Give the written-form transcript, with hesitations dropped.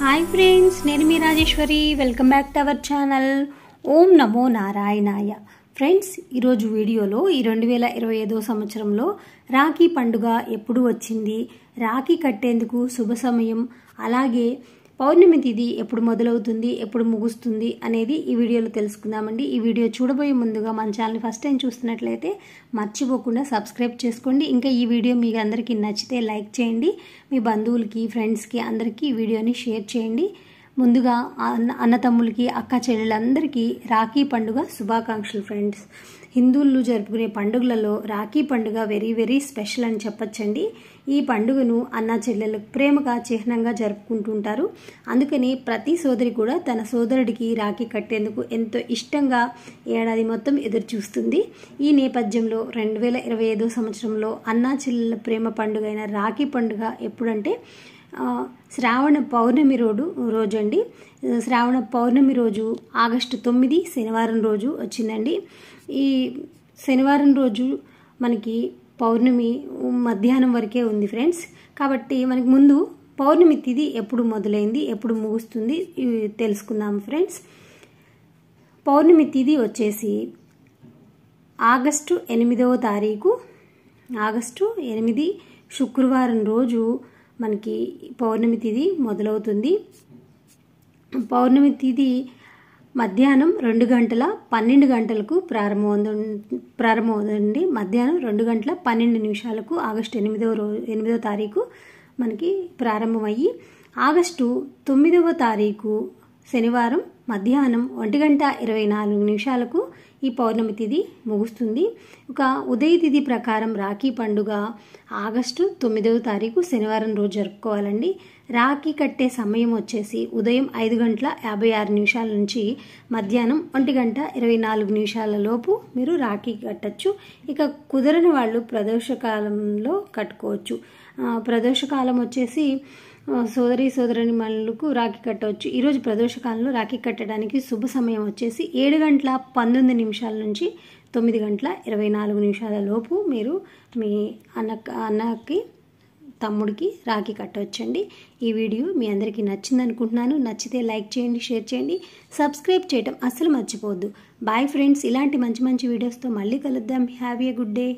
High friends నేను మీ Rajeswari welcome back to our channel Om Namo Narayanaya friends ఈ రోజు వీడియోలో ఈ 2025 సంవత్సరంలో రాఖీ పండుగ ఎప్పుడు వచ్చింది రాఖీ కట్టేందుకు శుభ సమయం అలాగే పౌర్ణమి తిథి ఎప్పుడు మొదలవుతుంది ఎప్పుడు ముగుస్తుంది అనేది ఈ వీడియోలో తెలుసుకుందామండి। ఈ వీడియో చూడబోయే ముందుగా మన ఛానల్ ని ఫస్ట్ టైం చూస్తున్నట్లయితే మర్చిపోకుండా సబ్స్క్రైబ్ చేసుకోండి। ఇంకా ఈ వీడియో మీకు అందరికీ నచ్చితే లైక్ చేయండి, మీ బంధువులకి ఫ్రెండ్స్ కి అందరికీ ఈ వీడియోని షేర్ చేయండి। ముందుగా అన్నతమ్ములకి అక్క చెల్లెలందరికీ రాఖీ పండుగ శుభాకాంక్షలు ఫ్రెండ్స్। హిందువులు జరుపుకునే పండుగలలో రాఖీ పండుగ వెరీ స్పెషల్ అని చెప్పొచ్చండి। ఈ పండుగను అన్న చెల్లెలకు ప్రేమగా చిహ్నంగా జరుపుకుంటుంటారు। అందుకని ప్రతి సోదరి కూడా తన సోదరుడికి రాఖీ కట్టేందుకు ఎంతో ఇష్టంగా ఏడాది మొత్తం ఎదురు చూస్తుంది। ఈ నేపథ్యంలో 2025 సంవత్సరంలో అన్న చెల్లెల ప్రేమ పండుగ అయిన రాఖీ పండుగ ఎప్పుడంటే శ్రావణ పౌర్ణమి రోజు అండి। శ్రావణ పౌర్ణమి రోజు ఆగస్టు 9 శనివారం రోజు వచ్చిందండి। ఈ శనివారం రోజు మనకి పౌర్ణమి మధ్యాహ్నం వరకే ఉంది ఫ్రెండ్స్। కాబట్టి మనకి ముందు పౌర్ణమి తిథి ఎప్పుడు మొదలైంది ఎప్పుడు ముగుస్తుంది తెలుసుకుందాం ఫ్రెండ్స్। పౌర్ణమి తిథి వచ్చేసి ఆగస్టు 8వ తారీఖు ఆగస్టు 8 శుక్రవారం రోజు మనకి పౌర్ణమి తిథి మొదలవుతుంది। పౌర్ణమి తిథి మధ్యాహ్నం 2 గంటల 12 గంటలకు ప్రారంభమవుతుంది। మధ్యాహ్నం 2 గంటల 12 నిమిషాలకు ఆగస్టు 8వ తారీఖు మనకి ప్రారంభమయ్యి ఆగస్టు 9వ తారీఖు శనివారం మధ్యాహ్నం 1 గంట 24 నిమిషాలకు ఈ పౌర్ణమి తిథి ముగుస్తుంది। ఒక ఉదయ తిథి ప్రకారం రాఖీ పండుగ ఆగస్టు 9వ తారీఖు శనివారం రోజు జరుపుకోవాలండి। రాఖీ కట్టే సమయం వచ్చేసి ఉదయం 5 గంటల 56 నిమిషాల నుంచి మధ్యాహ్నం 1 గంట 24 నిమిషాల లోపు మీరు రాఖీ కట్టచ్చు। ఇక కుదరని వాళ్ళు ప్రదోషకాలంలో కట్టుకోవచ్చు। ప్రదోషకాలం వచ్చేసి సోదరి మనులకు రాఖీ కట్టవచ్చు। ఈరోజు ప్రదోషకాలంలో రాఖీ కట్టడానికి శుభ సమయం వచ్చేసి 7 గంటల 19 నిమిషాల నుంచి 9 గంటల 24 నిమిషాల లోపు మీరు మీ అన్నకి తమ్ముడికి రాఖీ కట్టవచ్చండి। ఈ వీడియో మీ అందరికీ నచ్చింది అనుకుంటున్నాను। నచ్చితే లైక్ చేయండి, షేర్ చేయండి, సబ్స్క్రైబ్ చేయడం అస్సలు మర్చిపోవద్దు। బాయ్ ఫ్రెండ్స్, ఇలాంటి మంచి వీడియోస్తో మళ్ళీ కలుద్దాం। Have a good day.